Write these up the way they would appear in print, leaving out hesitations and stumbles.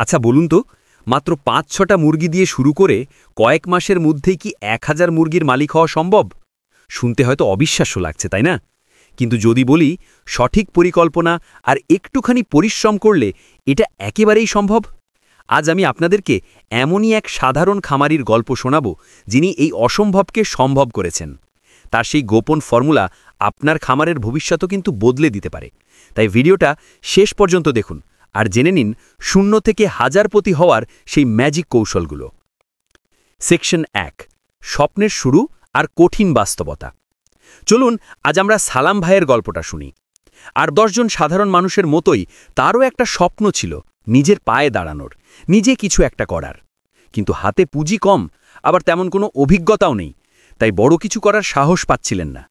আচ্ছা বলুন তো, মাত্র ৫-৬টা মুরগি দিয়ে শুরু করে কয়েক মাসের মধ্যেই কি ১,০০০ মুরগির মালিক হওয়া সম্ভব? শুনতে হয়তো অবিশ্বাস্য লাগছে, তাই না? কিন্তু যদি বলি সঠিক পরিকল্পনা আর একটুখানি পরিশ্রম করলে এটা একেবারেই সম্ভব। আজ আমি আপনাদেরকে এমনই এক সাধারণ খামারির গল্প শোনাব, যিনি এই অসম্ভবকে সম্ভব করেছেন। তার সেই গোপন ফর্মুলা আপনার খামারের ভবিষ্যতও কিন্তু বদলে দিতে পারে। তাই ভিডিওটা শেষ পর্যন্ত দেখুন আর জেনে নিন শূন্য থেকে হাজারপতি হওয়ার সেই ম্যাজিক কৌশলগুলো। সেকশন ১, স্বপ্নের শুরু আর কঠিন বাস্তবতা। চলুন আজ আমরা সালাম ভাইয়ের গল্পটা শুনি। আর ১০ জন সাধারণ মানুষের মতোই তারও একটা স্বপ্ন ছিল, নিজের পায়ে দাঁড়ানোর, নিজে কিছু একটা করার। কিন্তু হাতে পুঁজি কম, আবার তেমন কোনো অভিজ্ঞতাও নেই, তাই বড় কিছু করার সাহস পাচ্ছিলেন না।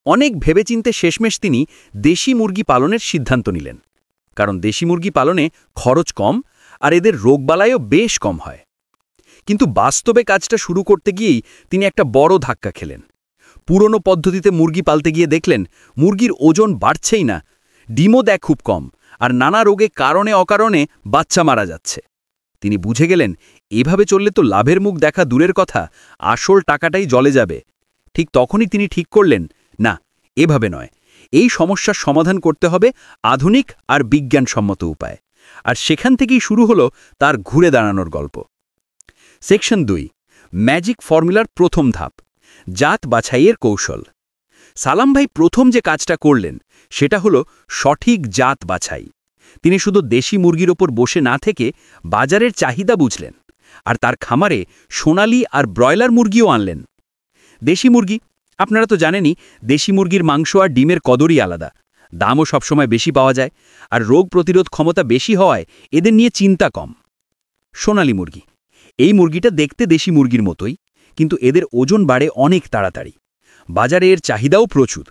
অনেক ভেবেচিন্তে শেষমেশ তিনি দেশি মুরগি পালনের সিদ্ধান্ত নিলেন। কারণ দেশি মুরগি পালনে খরচ কম আর এদের রোগবালাইও বেশ কম হয়। কিন্তু বাস্তবে কাজটা শুরু করতে গিয়েই তিনি একটা বড় ধাক্কা খেলেন। পুরনো পদ্ধতিতে মুরগি পালতে গিয়ে দেখলেন মুরগির ওজন বাড়ছেই না, ডিমও দেয় খুব কম, আর নানা রোগে কারণে অকারণে বাচ্চা মারা যাচ্ছে। তিনি বুঝে গেলেন এভাবে চললে তো লাভের মুখ দেখা দূরের কথা, আসল টাকাটাই জলে যাবে। ঠিক তখনই তিনি ঠিক করলেন, না, এভাবে নয়, এই সমস্যার সমাধান করতে হবে আধুনিক আর বিজ্ঞানসম্মত উপায়। আর সেখান থেকেই শুরু হলো তার ঘুরে দাঁড়ানোর গল্প। সেকশন ২, ম্যাজিক ফর্মুলার প্রথম ধাপ, জাত বাছাইয়ের কৌশল। সালাম ভাই প্রথম যে কাজটা করলেন সেটা হলো সঠিক জাত বাছাই। তিনি শুধু দেশি মুরগির ওপর বসে না থেকে বাজারের চাহিদা বুঝলেন, আর তার খামারে সোনালি আর ব্রয়লার মুরগিও আনলেন। দেশি মুরগি, আপনারা তো জানেনই, দেশি মুরগির মাংস আর ডিমের কদরই আলাদা, দামও সবসময় বেশি পাওয়া যায়, আর রোগ প্রতিরোধ ক্ষমতা বেশি হওয়ায় এদের নিয়ে চিন্তা কম। সোনালি মুরগি, এই মুরগিটা দেখতে দেশি মুরগির মতোই, কিন্তু এদের ওজন বাড়ে অনেক তাড়াতাড়ি, বাজারে এর চাহিদাও প্রচুর।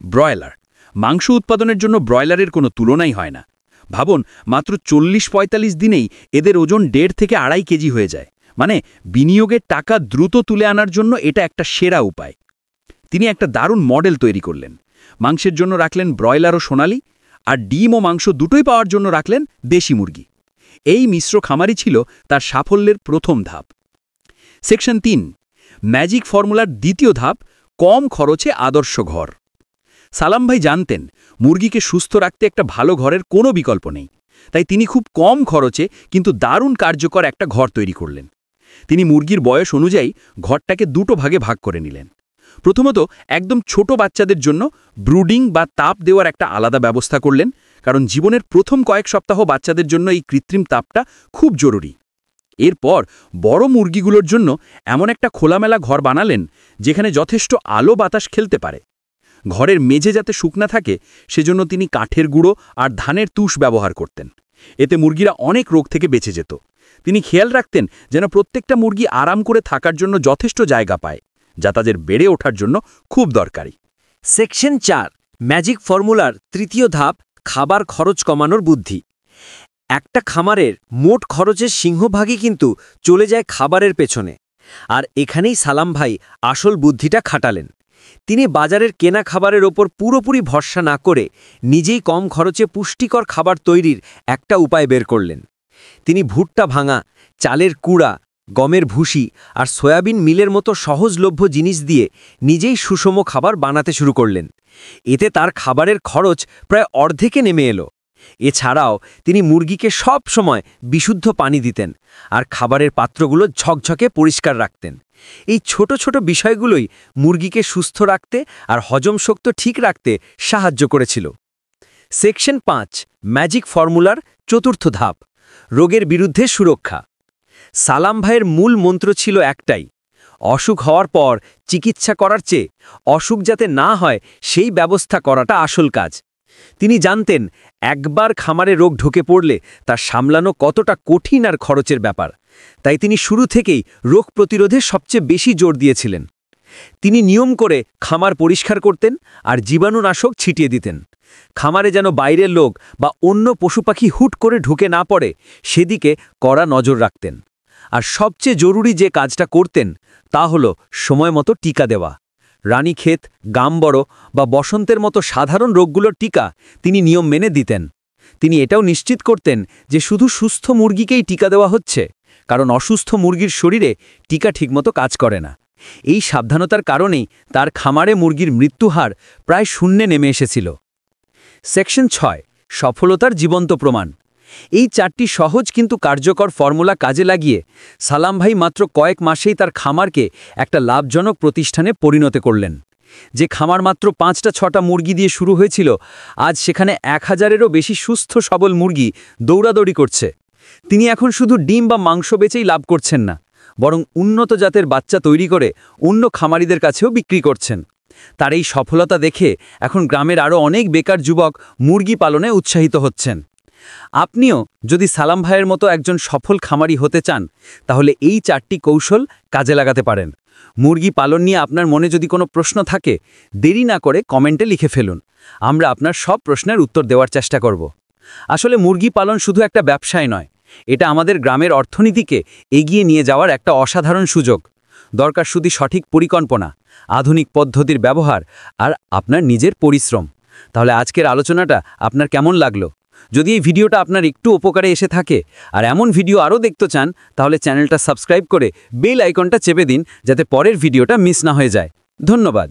ব্রয়লার, মাংস উৎপাদনের জন্য ব্রয়লারের কোনো তুলনাই হয় না। ভাবুন, মাত্র ৪০-৪৫ দিনেই এদের ওজন ১.৫ থেকে ২.৫ কেজি হয়ে যায়। মানে বিনিয়োগের টাকা দ্রুত তুলে আনার জন্য এটা একটা সেরা উপায়। তিনি একটা দারুণ মডেল তৈরি করলেন। মাংসের জন্য রাখলেন ব্রয়লার ও সোনালি, আর ডিম ও মাংস দুটোই পাওয়ার জন্য রাখলেন দেশি মুরগি। এই মিশ্র খামারই ছিল তার সাফল্যের প্রথম ধাপ। সেকশন ৩, ম্যাজিক ফর্মুলার দ্বিতীয় ধাপ, কম খরচে আদর্শ ঘর। সালাম ভাই জানতেন মুরগিকে সুস্থ রাখতে একটা ভালো ঘরের কোনো বিকল্প নেই, তাই তিনি খুব কম খরচে কিন্তু দারুণ কার্যকর একটা ঘর তৈরি করলেন। তিনি মুরগির বয়স অনুযায়ী ঘরটাকে দুটো ভাগে ভাগ করে নিলেন। প্রথমত একদম ছোট বাচ্চাদের জন্য ব্রুডিং বা তাপ দেওয়ার একটা আলাদা ব্যবস্থা করলেন, কারণ জীবনের প্রথম কয়েক সপ্তাহ বাচ্চাদের জন্য এই কৃত্রিম তাপটা খুব জরুরি। এরপর বড় মুরগিগুলোর জন্য এমন একটা খোলামেলা ঘর বানালেন যেখানে যথেষ্ট আলো বাতাস খেলতে পারে। ঘরের মেঝে যাতে শুকনা থাকে সেজন্য তিনি কাঠের গুঁড়ো আর ধানের তুষ ব্যবহার করতেন। এতে মুরগিরা অনেক রোগ থেকে বেঁচে যেত। তিনি খেয়াল রাখতেন যেন প্রত্যেকটা মুরগি আরাম করে থাকার জন্য যথেষ্ট জায়গা পায়, যা তাদের বেড়ে ওঠার জন্য খুব দরকারি। সেকশন ৪, ম্যাজিক ফর্মুলার তৃতীয় ধাপ, খাবার খরচ কমানোর বুদ্ধি। একটা খামারের মোট খরচের সিংহভাগই কিন্তু চলে যায় খাবারের পেছনে, আর এখানেই সালাম ভাই আসল বুদ্ধিটা খাটালেন। তিনি বাজারের কেনা খাবারের ওপর পুরোপুরি ভরসা না করে নিজেই কম খরচে পুষ্টিকর খাবার তৈরির একটা উপায় বের করলেন। তিনি ভুট্টা ভাঙা, চালের কুড়া, গমের ভুসি আর সয়াবিন মিলের মতো সহজলভ্য জিনিস দিয়ে নিজেই সুষম খাবার বানাতে শুরু করলেন। এতে তার খাবারের খরচ প্রায় অর্ধেকে নেমে এলো। এছাড়াও তিনি মুরগিকে সব সময় বিশুদ্ধ পানি দিতেন আর খাবারের পাত্রগুলো ঝকঝকে পরিষ্কার রাখতেন। এই ছোট ছোট বিষয়গুলোই মুরগিকে সুস্থ রাখতে আর হজম শক্তি ঠিক রাখতে সাহায্য করেছিল। সেকশন ৫, ম্যাজিক ফর্মুলার চতুর্থ ধাপ, রোগের বিরুদ্ধে সুরক্ষা। সালাম ভাইয়ের মূল মন্ত্র ছিল একটাই, অসুখ হওয়ার পর চিকিৎসা করার চেয়ে অসুখ যাতে না হয় সেই ব্যবস্থা করাটা আসল কাজ। তিনি জানতেন একবার খামারে রোগ ঢুকে পড়লে তা সামলানো কতটা কঠিন আর খরচের ব্যাপার, তাই তিনি শুরু থেকেই রোগ প্রতিরোধে সবচেয়ে বেশি জোর দিয়েছিলেন। তিনি নিয়ম করে খামার পরিষ্কার করতেন আর জীবাণুনাশক ছিটিয়ে দিতেন। খামারে যেন বাইরের লোক বা অন্য পশুপাখি হুট করে ঢুকে না পড়ে সেদিকে কড়া নজর রাখতেন। আর সবচেয়ে জরুরি যে কাজটা করতেন তা হলো সময় মতো টিকা দেওয়া। রানীক্ষেত, গামবড় বা বসন্তের মতো সাধারণ রোগগুলোর টিকা তিনি নিয়ম মেনে দিতেন। তিনি এটাও নিশ্চিত করতেন যে শুধু সুস্থ মুরগিকেই টিকা দেওয়া হচ্ছে, কারণ অসুস্থ মুরগির শরীরে টিকা ঠিকমতো কাজ করে না। এই সাবধানতার কারণেই তার খামারে মুরগির মৃত্যুহার প্রায় শূন্যে নেমে এসেছিল। সেকশন 6, সফলতার জীবন্ত প্রমাণ। এই 4টি সহজ কিন্তু কার্যকর ফর্মুলা কাজে লাগিয়ে সালাম ভাই মাত্র কয়েক মাসেই তার খামারকে একটা লাভজনক প্রতিষ্ঠানে পরিণত করলেন। যে খামার মাত্র 5-6টা মুরগি দিয়ে শুরু হয়েছিল, আজ সেখানে 1000-এরও বেশি সুস্থ সবল মুরগি দৌড়াদৌড়ি করছে। তিনি এখন শুধু ডিম বা মাংস বেচেই লাভ করছেন না, বরং উন্নত জাতের বাচ্চা তৈরি করে অন্য খামারিদের কাছেও বিক্রি করছেন। তার এই সফলতা দেখে এখন গ্রামের আরও অনেক বেকার যুবক মুরগি পালনে উৎসাহিত হচ্ছেন। আপনিও যদি সালাম ভাইয়ের মতো একজন সফল খামারি হতে চান, তাহলে এই 4টি কৌশল কাজে লাগাতে পারেন। মুরগি পালন নিয়ে আপনার মনে যদি কোনো প্রশ্ন থাকে, দেরি না করে কমেন্টে লিখে ফেলুন। আমরা আপনার সব প্রশ্নের উত্তর দেওয়ার চেষ্টা করব। আসলে মুরগি পালন শুধু একটা ব্যবসায় নয়, এটা আমাদের গ্রামের অর্থনীতিকে এগিয়ে নিয়ে যাওয়ার একটা অসাধারণ সুযোগ। দরকার শুধু সঠিক পরিকল্পনা, আধুনিক পদ্ধতির ব্যবহার আর আপনার নিজের পরিশ্রম। তাহলে আজকের আলোচনাটা আপনার কেমন লাগলো? যদি এই ভিডিওটা আপনার একটু উপকারে এসে থাকে আর এমন ভিডিও আরও দেখতে চান, তাহলে চ্যানেলটা সাবস্ক্রাইব করে বেল আইকনটা চেপে দিন, যাতে পরের ভিডিওটা মিস না হয়ে যায়। ধন্যবাদ।